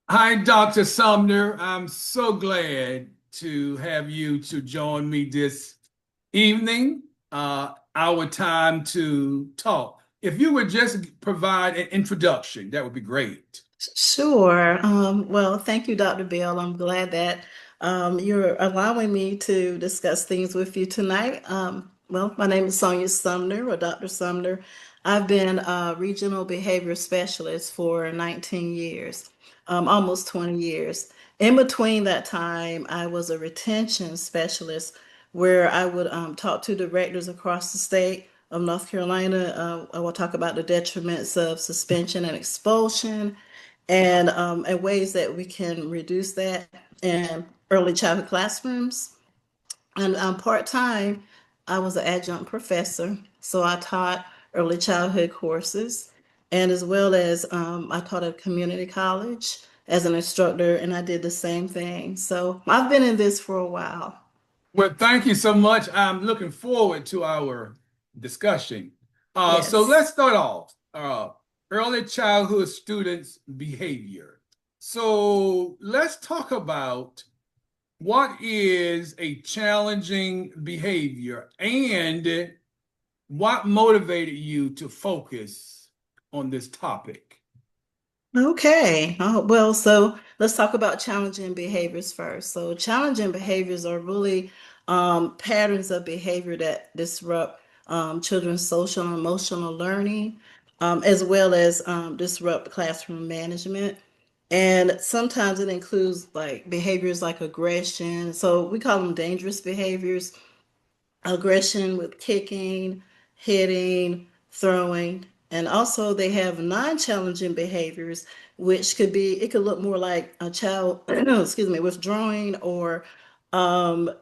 Hi, Dr. Sumner. I'm so glad to have you to join me this evening, our time to talk. If you would just provide an introduction, that would be great. Sure. Well, thank you, Dr. Bill. I'm glad that you're allowing me to discuss things with you tonight. Well, my name is Sonia Sumner or Dr. Sumner. I've been a regional behavior specialist for 19 years, almost 20 years. In between that time, I was a retention specialist where I would talk to directors across the state of North Carolina. I will talk about the detriments of suspension and expulsion and ways that we can reduce that in early childhood classrooms. And part time, I was an adjunct professor, so I taught early childhood courses, and as well as I taught at a community college as an instructor, and I did the same thing. So I've been in this for a while. Well, thank you so much. I'm looking forward to our discussion. So Yes. let's start off. Early childhood students' behavior. So let's talk about what is a challenging behavior and what motivated you to focus on this topic? Okay. Oh, well, so let's talk about challenging behaviors first. So, challenging behaviors are really patterns of behavior that disrupt children's social and emotional learning, as well as disrupt classroom management. And sometimes it includes like behaviors like aggression. So, we call them dangerous behaviors, aggression with kicking, hitting, throwing, and also they have non-challenging behaviors, which could be it could look more like a child, excuse me, withdrawing or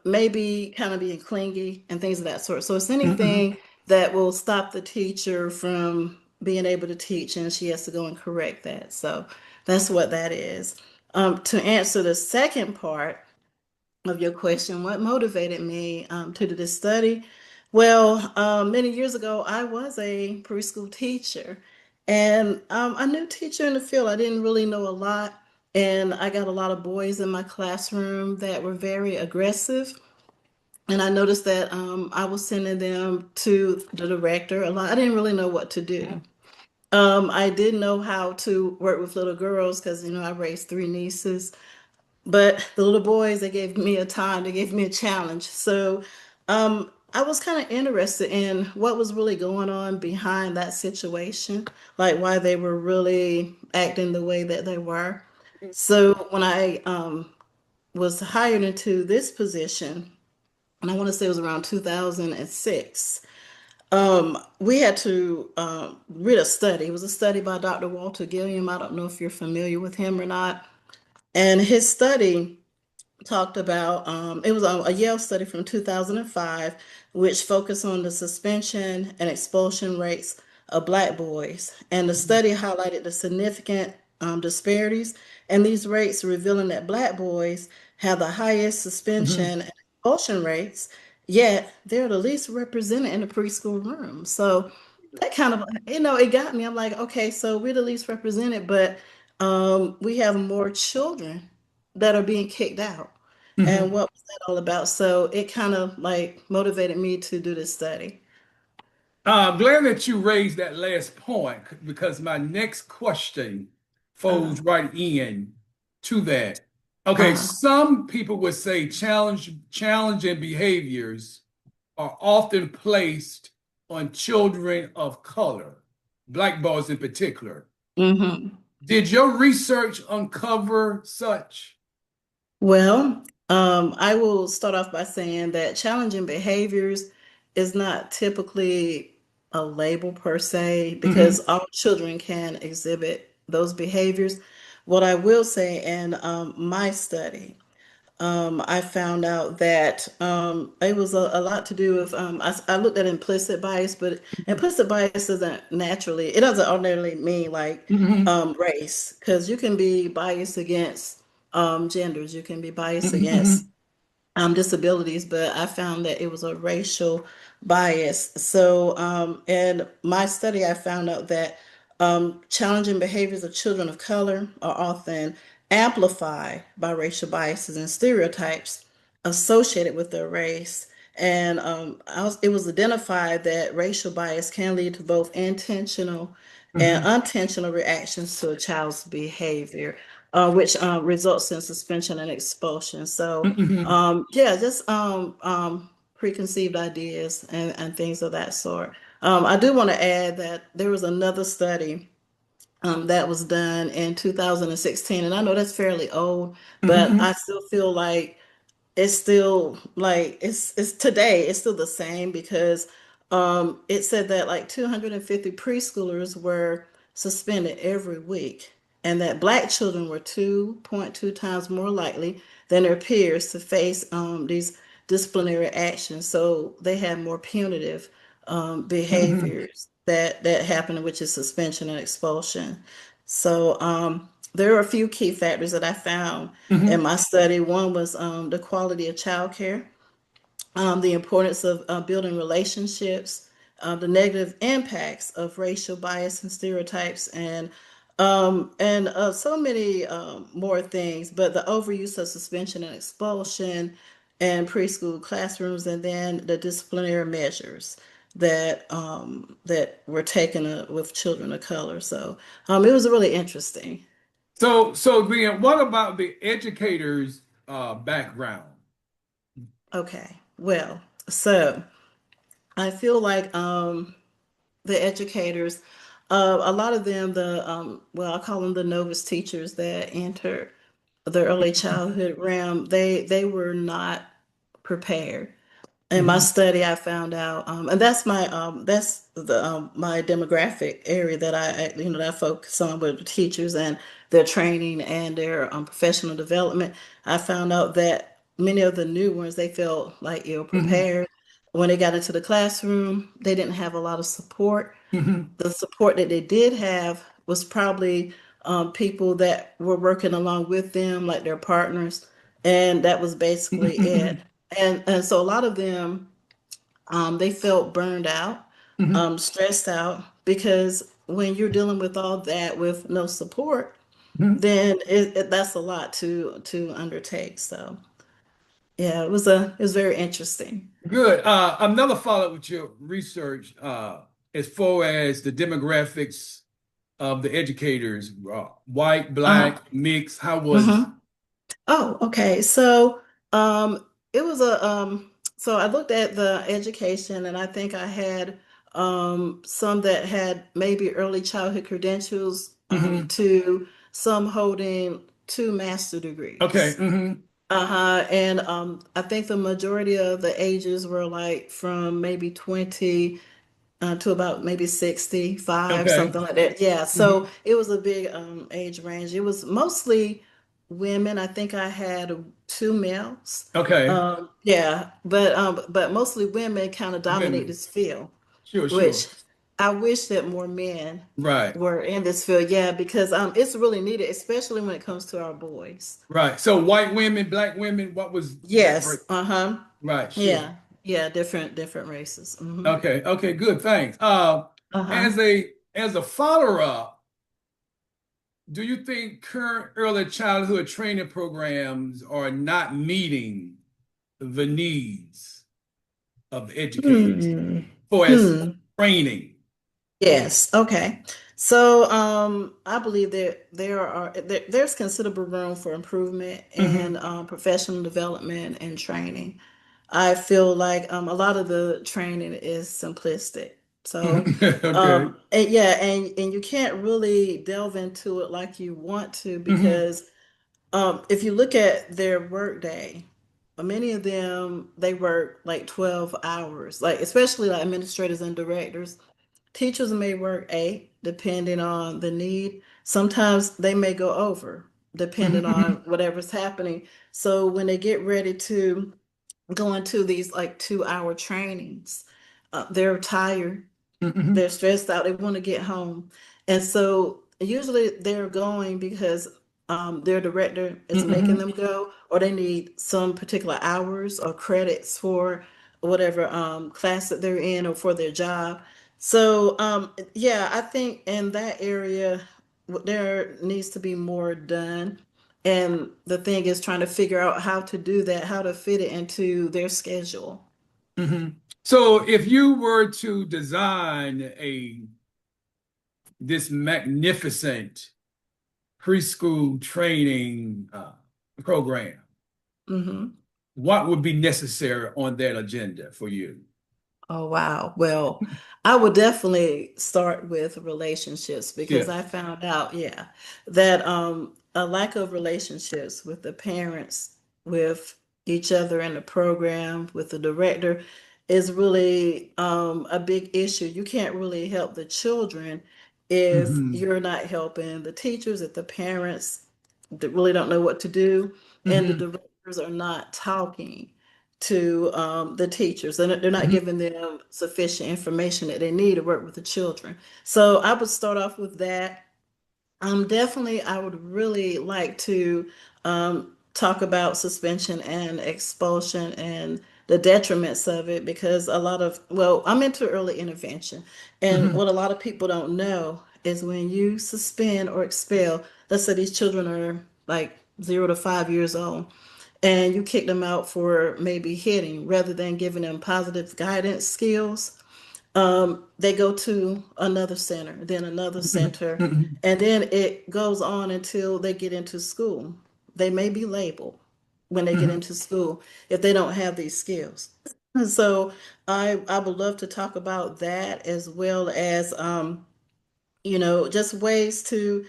maybe kind of being clingy and things of that sort. So it's Mhm. anything that will stop the teacher from being able to teach, and she has to go and correct that. So that's what that is. To answer the second part of your question, what motivated me to do this study? Well, many years ago, I was a preschool teacher and a new teacher in the field. I didn't really know a lot, and I got a lot of boys in my classroom that were very aggressive. And I noticed that I was sending them to the director a lot. I didn't really know what to do. I didn't know how to work with little girls because, I raised three nieces, but the little boys, they gave me a time, they gave me a challenge. So I was kind of interested in what was really going on behind that situation, like why they were really acting the way that they were. So when I was hired into this position, and I want to say it was around 2006, we had to read a study. It was a study by Dr. Walter Gilliam. I don't know if you're familiar with him or not. And his study talked about it was a Yale study from 2005, which focused on the suspension and expulsion rates of Black boys. And the study highlighted the significant disparities in these rates, revealing that Black boys have the highest Mhm. suspension and expulsion rates, yet they're the least represented in the preschool room. So that kind of, it got me. I'm like, okay, so we're the least represented, but we have more children that are being kicked out. And Mhm. what was that all about? So it kind of like motivated me to do this study. I'm glad that you raised that last point because my next question Uh, folds right in to that. Okay, uh, some people would say challenging behaviors are often placed on children of color, Black boys in particular. mhm. Did your research uncover such? Well, I will start off by saying that challenging behaviors is not typically a label per se because Mhm. all children can exhibit those behaviors. What I will say in my study, I found out that it was a lot to do with, I looked at implicit bias, but implicit bias it doesn't ordinarily mean like Mhm. race, because you can be biased against genders, you can be biased Mhm. against Mhm. disabilities, but I found that it was a racial bias. So, in my study, I found out that challenging behaviors of children of color are often amplified by racial biases and stereotypes associated with their race. And it was identified that racial bias can lead to both intentional and Hmm. unintentional reactions to a child's behavior, which results in suspension and expulsion. So, Hmm. yeah, just preconceived ideas and things of that sort. I do want to add that there was another study that was done in 2016. And I know that's fairly old, but Hmm. I still feel like it's still like it's today, it's still the same because it said that like 250 preschoolers were suspended every week, and that Black children were 2.2 times more likely than their peers to face these disciplinary actions. So they had more punitive Hmm. behaviors that happened, which is suspension and expulsion. So there are a few key factors that I found in Hmm. my study. One was the quality of childcare, the importance of building relationships, the negative impacts of racial bias and stereotypes, and so many more things. But the overuse of suspension and expulsion in preschool classrooms, and then the disciplinary measures that were taken with children of color. So it was really interesting. So then what about the educator's background? Okay, well, so I feel like the educators, a lot of them, well, I call them the novice teachers that enter the early childhood realm, they were not prepared. In my Hmm. study, I found out, and that's the my demographic area that that I focus on with teachers and their training and their professional development. I found out that many of the new ones, they felt like ill Hmm. prepared. When they got into the classroom, they didn't have a lot of support. Hmm. The support that they did have was probably people that were working along with them, like their partners, and that was basically it. Hmm. And so a lot of them, they felt burned out, Hmm. stressed out, because when you're dealing with all that with no support, Hmm. then that's a lot to undertake. So yeah, it was very interesting. Good. Another follow-up with your research, as far as the demographics of the educators, white, Uh-huh. black, mixed, how was? Hmm. Oh, okay. So, it was so I looked at the education, and I think I had some that had maybe early childhood credentials, Hmm. to some holding two master Okay. degrees. Hmm. Uh-huh. And I think the majority of the ages were like from maybe 20 to about maybe 65, Okay. something like that. Yeah, so Hmm. it was a big age range. It was mostly women. I think I had two males. Okay. Yeah, but mostly women kind of dominate Women. this field, Sure, sure. which I wish that more men Right. were in this field. Yeah, because it's really needed, especially when it comes to our boys. Right. So white women, black women, what was that break? Yes, uh-huh. Right, sure. Yeah, yeah, different races. Okay, okay, good, thanks. Uh-huh. As a follow-up, do you think current early childhood training programs are not meeting the needs of educators Hmm. for as Hmm. training? Yes. Okay. So, I believe that there's considerable room for improvement in Hmm. professional development and training. I feel like a lot of the training is simplistic. So, Okay. and yeah, and you can't really delve into it like you want to, Hmm. because if you look at their work day, many of them, they work like 12 hours, like especially like administrators and directors. Teachers may work 8, depending on the need. Sometimes they may go over, depending on Hmm. whatever's happening. So when they get ready to go into these like 2-hour trainings, they're tired, Hmm. they're stressed out, they want to get home. And so usually they're going because their director is making Hmm. them go, or they need some particular hours or credits for whatever class that they're in or for their job. So, yeah, I think in that area, there needs to be more done And the thing is trying to figure out how to do that, how to fit it into their schedule. So if you were to design a this magnificent preschool training program, Hmm. what would be necessary on that agenda for you? Oh, wow. Well, I would definitely start with relationships because Yeah. I found out, yeah, that a lack of relationships with the parents, with each other in the program, with the director is really a big issue. You can't really help the children if Hmm. you're not helping the teachers, if the parents that really don't know what to do, and the Hmm. directors are not talking to the teachers, and they're not Hmm. giving them sufficient information that they need to work with the children. So I would start off with that. Definitely, I would really like to talk about suspension and expulsion and the detriments of it because well, I'm into early intervention. And Hmm. what a lot of people don't know is when you suspend or expel, let's say these children are like 0 to 5 years old, and you kick them out for maybe hitting rather than giving them positive guidance skills, they go to another center, then another center, Hmm. and then it goes on until they get into school. They may be labeled when they get Hmm. into school if they don't have these skills. So I would love to talk about that as well as just ways to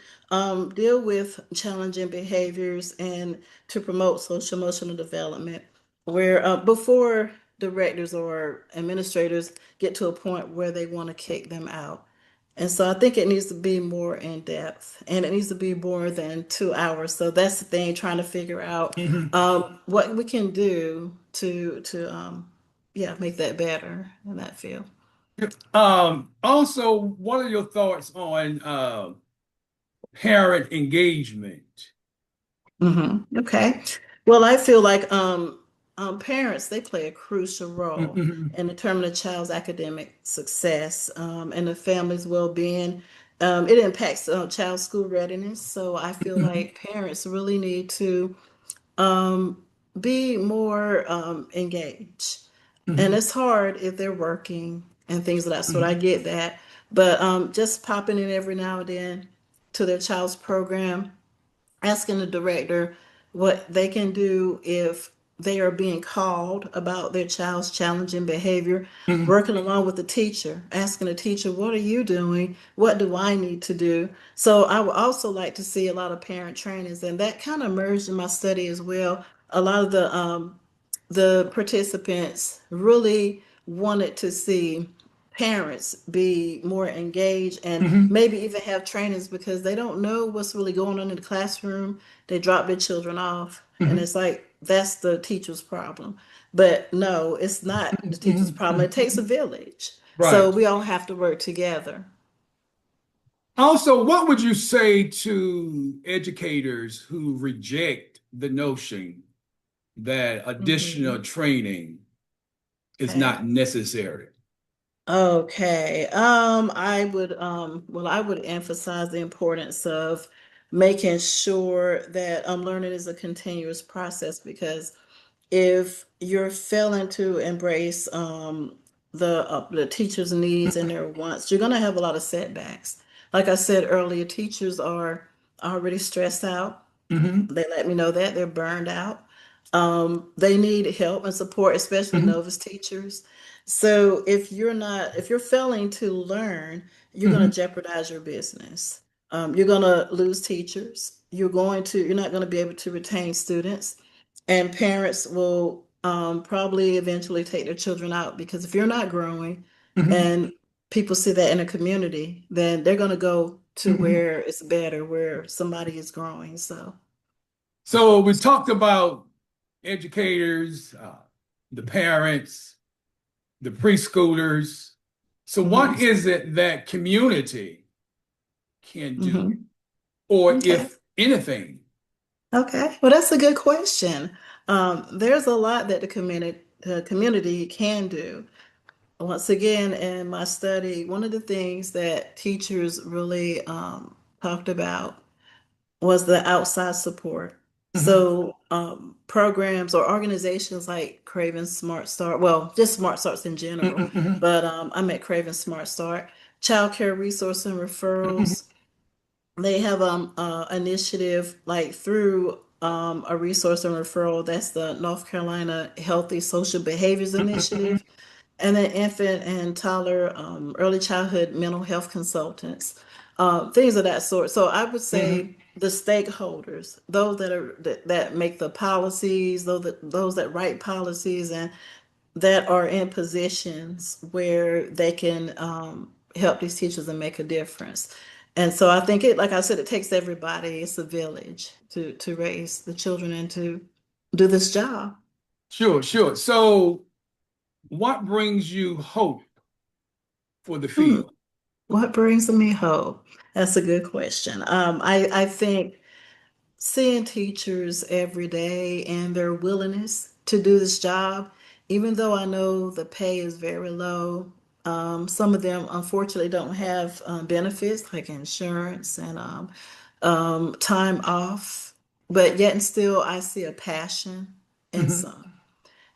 deal with challenging behaviors and to promote social emotional development, where before directors or administrators get to a point where they want to kick them out. And so I think it needs to be more in depth and it needs to be more than 2 hours. So that's the thing, trying to figure out Hmm. what we can do to yeah, make that better in that field. Also, what are your thoughts on parent engagement? Okay. Well, I feel like parents they play a crucial role Hmm. in determining a child's academic success and the family's well-being. It impacts child's school readiness. So I feel Hmm. like parents really need to um, be more engaged. And Hmm. it's hard if they're working and things of that sort. I Hmm. get that. But just popping in every now and then to their child's program, asking the director what they can do if they are being called about their child's challenging behavior, Hmm. working along with the teacher, asking the teacher, what are you doing? What do I need to do? So I would also like to see a lot of parent trainings, and that kind of merged in my study as well. A lot of the participants really wanted to see parents be more engaged and Hmm. maybe even have trainings because they don't know what's really going on in the classroom. They drop their children off, and Hmm. it's like that's the teacher's problem. But no, it's not the teacher's Hmm. problem. It takes a village. So Right. we all have to work together. Also, what would you say to educators who reject the notion that additional Mhm. training is Okay. not necessary? Okay. I would emphasize the importance of making sure that learning is a continuous process because if you're failing to embrace the teacher's needs and their wants, you're gonna have a lot of setbacks. Like I said earlier, teachers are already stressed out. Hmm. They let me know that they're burned out. They need help and support, especially Hmm. novice teachers. So if you're failing to learn, you're going Hmm. to jeopardize your business. You're going to lose teachers. You're not going to be able to retain students, and parents will probably eventually take their children out because if you're not growing, Hmm. and people see that in a community, then they're going to go to Hmm. where it's better, where somebody is growing. So. So we talked about educators, the parents, the preschoolers. So Mhm. what is it that community can do, Mhm. or Okay. if anything? Okay. Well, that's a good question. There's a lot that the community can do. Once again, in my study, one of the things that teachers really talked about was the outside support. Mhm. So programs or organizations like Craven Smart Start, well, just Smart Starts in general, Mhm. but I'm at Craven Smart Start, Child Care Resource and Mhm. Referrals. They have initiative like through a resource and referral. That's the North Carolina Healthy Social Behaviors Mhm. Initiative, and then infant and toddler early childhood mental health consultants, things of that sort. So I would Mhm. say the stakeholders, those that make the policies, those that write policies, and that are in positions where they can help these teachers and make a difference. And so I think it, like I said, it takes everybody. It's a village to raise the children and to do this job. Sure, sure. So, what brings you hope for the Hmm. field? What brings me hope? That's a good question. I think seeing teachers every day and their willingness to do this job, even though I know the pay is very low, some of them unfortunately don't have benefits like insurance and time off, but yet and still I see a passion in Mhm. some.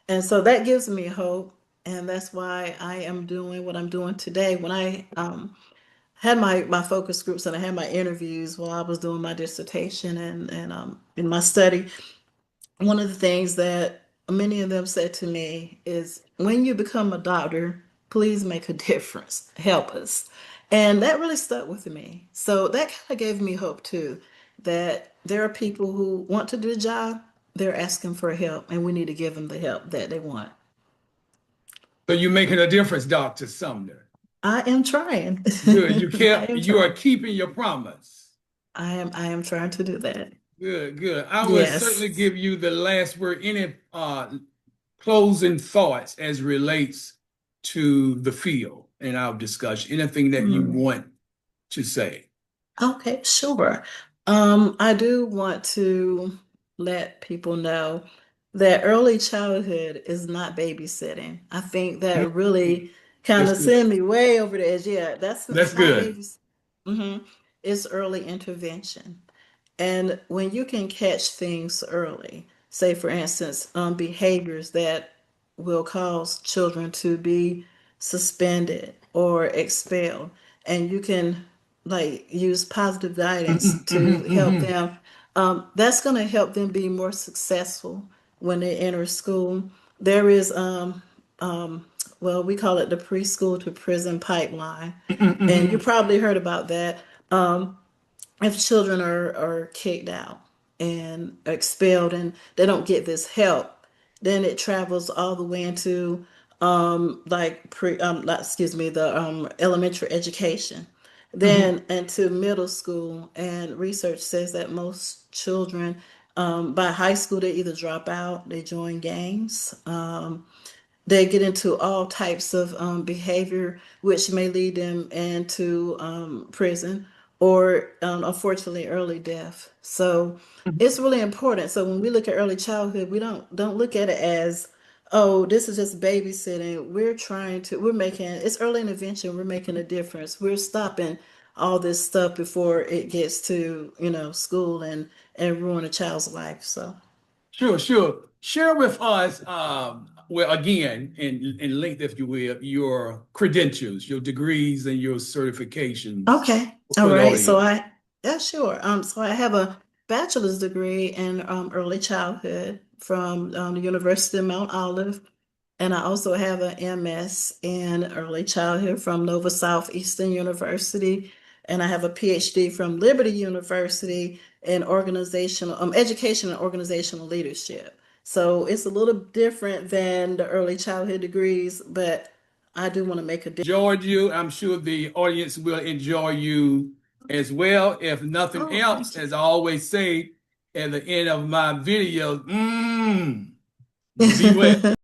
And so that gives me hope. And that's why I am doing what I'm doing today. When I had my focus groups and I had my interviews while I was doing my dissertation and in my study, one of the things that many of them said to me is, when you become a doctor, please make a difference, help us. And that really stuck with me. So that kind of gave me hope too, that there are people who want to do the job, they're asking for help, and we need to give them the help that they want. So you're making a difference, Dr. Sumner. I am trying. Good. I am You are trying. keeping your promise. I am trying to do that. Good, good. I will certainly Yes. give you the last word. Any closing thoughts as relates to the field in our discussion? Anything that you Hmm. want to say? Okay, sure. I do want to let people know that early childhood is not babysitting. I think that Mhm. really kind That's of good. sent me way over the edge. Yeah, That's it's not good. babys. It's early intervention. And when you can catch things early, say for instance, behaviors that will cause children to be suspended or expelled, and you can like use positive guidance Mhm, to mhm, help mhm. them, that's going to help them be more successful when they enter school. There is well, we call it the preschool to prison pipeline, Mhm, and you mhm. probably heard about that. If children are kicked out and expelled and they don't get this help, then it travels all the way into excuse me, the elementary education, Mhm. then into middle school. And research says that most children by high school they either drop out, they join gangs, they get into all types of behavior, which may lead them into prison or, unfortunately, early death. So it's really important. So when we look at early childhood, we don't look at it as, oh, this is just babysitting. We're making it's early intervention. We're making a difference. We're stopping all this stuff before it gets to school and ruin a child's life. So Sure, sure. Share with us, well, again, in length, if you will, your credentials, your degrees, and your certifications okay. All for the right. audience. Yeah, sure. So I have a bachelor's degree in early childhood from the University of Mount Olive, and I also have an MS in early childhood from Nova Southeastern University, and I have a PhD from Liberty University in organizational education and organizational leadership. So it's a little different than the early childhood degrees, but I do want to make a difference. Enjoyed you. I'm sure the audience will enjoy you as well. If nothing Oh, else, thank as I always say at the end of my videos, be well. you.